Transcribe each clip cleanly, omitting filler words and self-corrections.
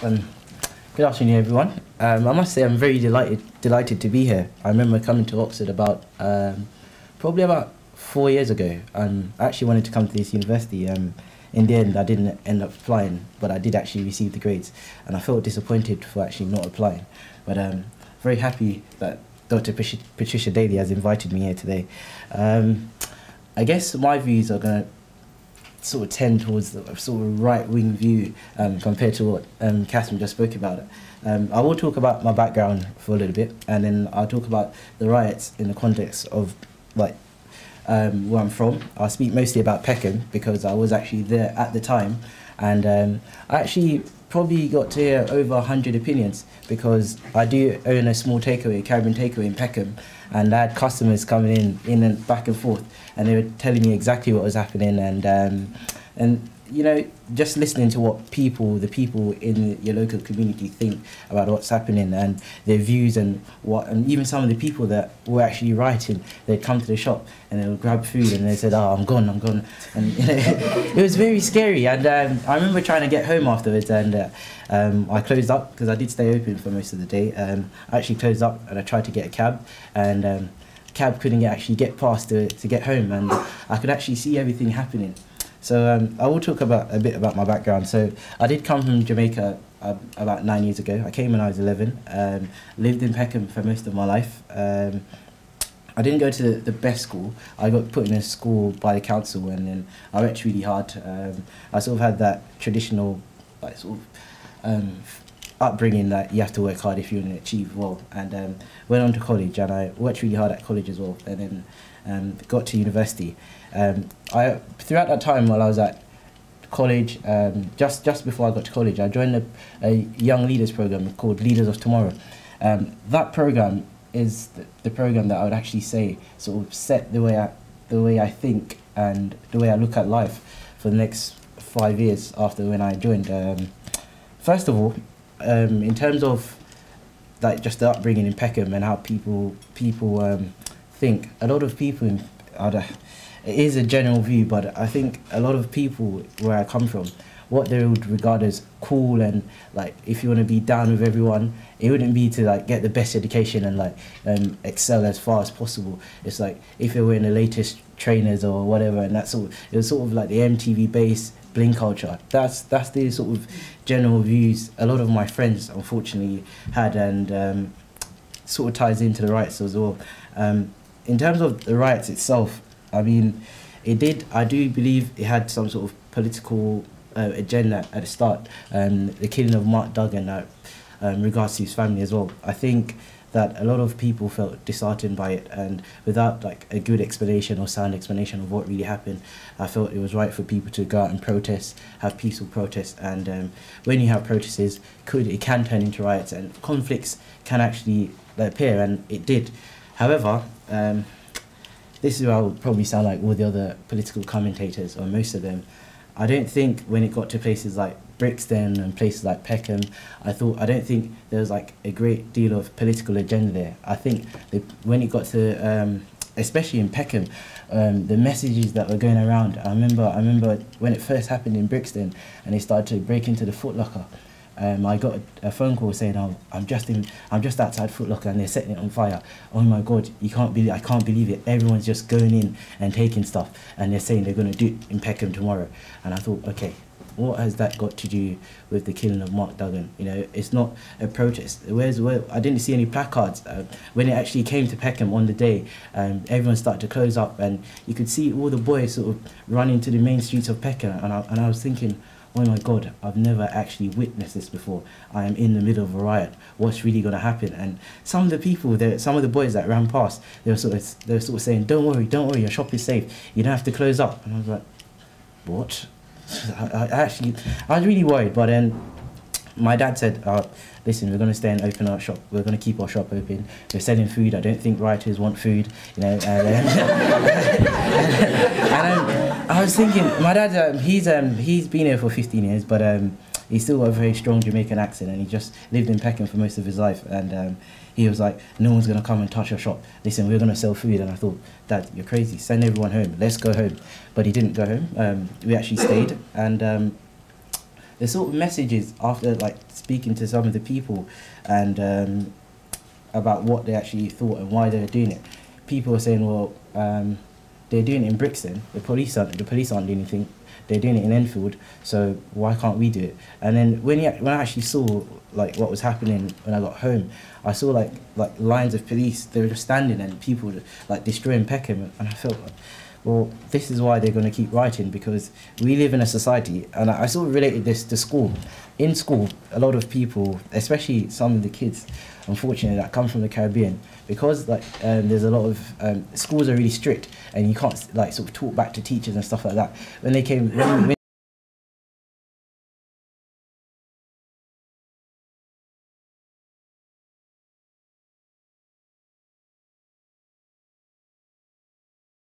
Um, Good afternoon, everyone. I must say I'm very delighted to be here. I remember coming to Oxford about probably about 4 years ago. I actually wanted to come to this university. In the end, I didn't end up applying, but I did actually receive the grades, and I felt disappointed for actually not applying. But very happy that Dr. Patricia Daly has invited me here today. I guess my views are going to sort of tend towards the sort of right-wing view compared to what Catherine just spoke about. I will talk about my background for a little bit, and then I'll talk about the riots in the context of like where I'm from. I'll speak mostly about Peckham because I was actually there at the time, and I actually probably got to hear over 100 opinions because I do own a small takeaway, Caribbean takeaway in Peckham, and I had customers coming in and back and forth, and they were telling me exactly what was happening, and you know, just listening to what the people in your local community think about what's happening and their views and even some of the people that were actually rioting, they'd come to the shop and they would grab food and they said, "Oh, I'm gone," and you know, it was very scary. And I remember trying to get home afterwards, and I closed up because I did stay open for most of the day. I actually closed up and I tried to get a cab, and cab couldn't actually get past to get home, and I could actually see everything happening. So I will talk a bit about my background. So I did come from Jamaica about 9 years ago. I came when I was 11, lived in Peckham for most of my life. I didn't go to the best school. I got put in a school by the council, and then I worked really hard. I sort of had that traditional like sort of upbringing that you have to work hard if you want to achieve well, and went on to college, and I worked really hard at college as well, and then got to university. Throughout that time while I was at college, just before I got to college, I joined a young leaders program called Leaders of Tomorrow. That program is the program that I would actually say sort of set the way I think and the way I look at life for the next 5 years after when I joined. First of all, in terms of like just the upbringing in Peckham and how people think, a lot of people it is a general view, but I think a lot of people where I come from, what they would regard as cool and like if you want to be down with everyone, it wouldn't be to like get the best education and like excel as far as possible. It's like if you're wearing the latest trainers or whatever, and it was sort of like the MTV based bling culture. That's the sort of general views a lot of my friends unfortunately had, and sort of ties into the riots as well. In terms of the riots itself, I mean, I do believe it had some sort of political agenda at the start. The killing of Mark Duggan in regards to his family as well. I think that a lot of people felt disheartened by it, and without like a good explanation or sound explanation of what really happened, I felt it was right for people to go out and protest, have peaceful protests, and when you have protests, it can turn into riots, and conflicts can actually appear, and it did. However, this is where I would probably sound like all the other political commentators, or most of them. I don't think when it got to places like Brixton and places like Peckham, I don't think there was like a great deal of political agenda there. I think when it got to, especially in Peckham, the messages that were going around, I remember when it first happened in Brixton and they started to break into the Foot Locker. I got a phone call saying, "Oh, I'm just outside Foot Locker and they're setting it on fire." Oh my God, I can't believe it. Everyone's just going in and taking stuff, and they're saying they're going to do it in Peckham tomorrow. And I thought, okay, what has that got to do with the killing of Mark Duggan? You know, it's not a protest. I didn't see any placards. When it actually came to Peckham on the day, everyone started to close up, and you could see all the boys sort of running to the main streets of Peckham, and I was thinking, oh my God, I've never actually witnessed this before. I am in the middle of a riot. What's really going to happen? And some of the boys that ran past, they were sort of saying, don't worry, your shop is safe. You don't have to close up. And I was like, what? I was really worried. But then my dad said, listen, we're going to stay and open our shop. We're going to keep our shop open. We're selling food. I don't think rioters want food, you know. And I was thinking, my dad, he's been here for 15 years, but he's still got a very strong Jamaican accent, and he just lived in Peckham for most of his life. And he was like, no one's going to come and touch your shop. Listen, we're going to sell food. And I thought, Dad, you're crazy. Send everyone home. Let's go home. But he didn't go home. We actually stayed, and the sort of messages after like speaking to some of the people and about what they actually thought and why they were doing it. People were saying, well, they're doing it in Brixton. The police aren't doing anything. They're doing it in Enfield, so why can't we do it? And then when I actually saw like what was happening when I got home, I saw like lines of police. They were just standing and people like destroying Peckham, and I felt like, well, this is why they're going to keep writing, because we live in a society, and I sort of related this to school. In school, a lot of people, especially some of the kids, unfortunately, that come from the Caribbean, because like there's a lot of schools are really strict, and you can't like sort of talk back to teachers and stuff like that. When they came, when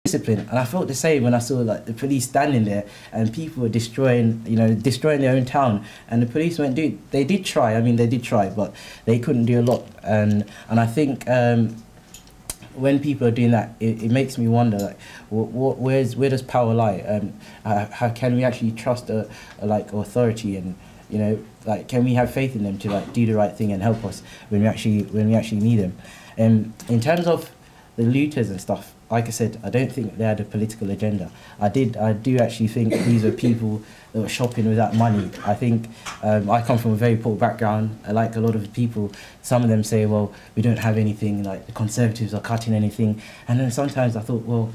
discipline, and I felt the same when I saw like the police standing there and people were destroying their own town, and the police went, dude, they did try. I mean, they did try, but they couldn't do a lot. And I think when people are doing that, it makes me wonder, like, where does power lie? How can we actually trust like authority, and like, can we have faith in them to like do the right thing and help us when we actually need them? And in terms of the looters and stuff, like I said, I don't think they had a political agenda. I do actually think these were people that were shopping without money. I think I come from a very poor background. Like a lot of people, some of them say, well, we don't have anything, like the Conservatives are cutting anything. And then sometimes I thought, well,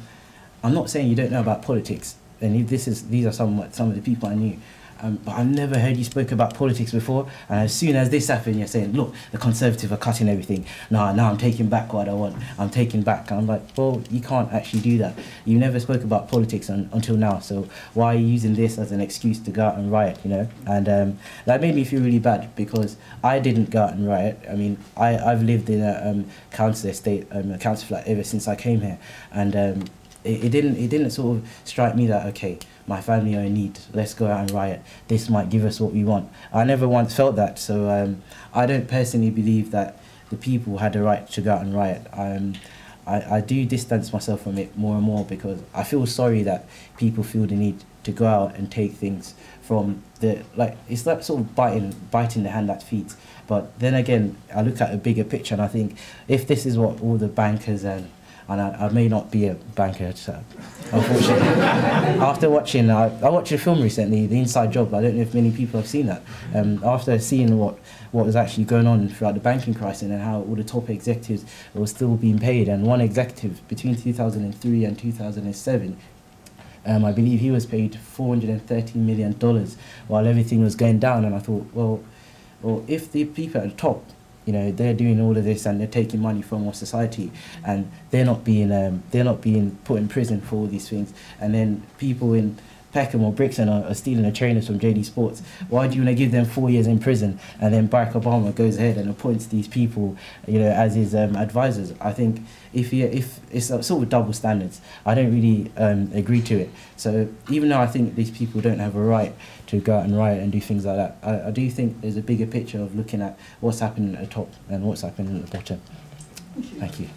I'm not saying you don't know about politics, and these are some of the people I knew. But I've never heard you spoke about politics before, and as soon as this happened, you're saying, look, the Conservatives are cutting everything. No, I'm taking back what I want. I'm taking back. And I'm like, well, you can't actually do that. You never spoke about politics until now, so why are you using this as an excuse to go out and riot, And that made me feel really bad, because I didn't go out and riot. I mean, I've lived in a council estate, a council flat ever since I came here, and it didn't sort of strike me that, okay, my family are in need, let's go out and riot, this might give us what we want. I never once felt that, so I don't personally believe that the people had the right to go out and riot. I do distance myself from it more and more, because I feel sorry that people feel the need to go out and take things from it's like sort of biting the hand that feeds. But then again, I look at a bigger picture, and I think if this is what all the bankers and I may not be a banker, so unfortunately. After watching, I watched a film recently, The Inside Job. I don't know if many people have seen that. After seeing what was actually going on throughout the banking crisis, and how all the top executives were still being paid, and one executive between 2003 and 2007, I believe he was paid $430 million while everything was going down. And I thought, well, if the people at the top, they're doing all of this and they're taking money from our society, and they're not being put in prison for all these things, and then people in Peckham or Brixton are stealing the trainers from JD Sports, why do you want to give them 4 years in prison? And then Barack Obama goes ahead and appoints these people, as his advisors. I think if it's a sort of double standards, I don't really agree to it. So even though I think these people don't have a right to go out and riot and do things like that, I do think there's a bigger picture of looking at what's happening at the top and what's happening at the bottom. Thank you.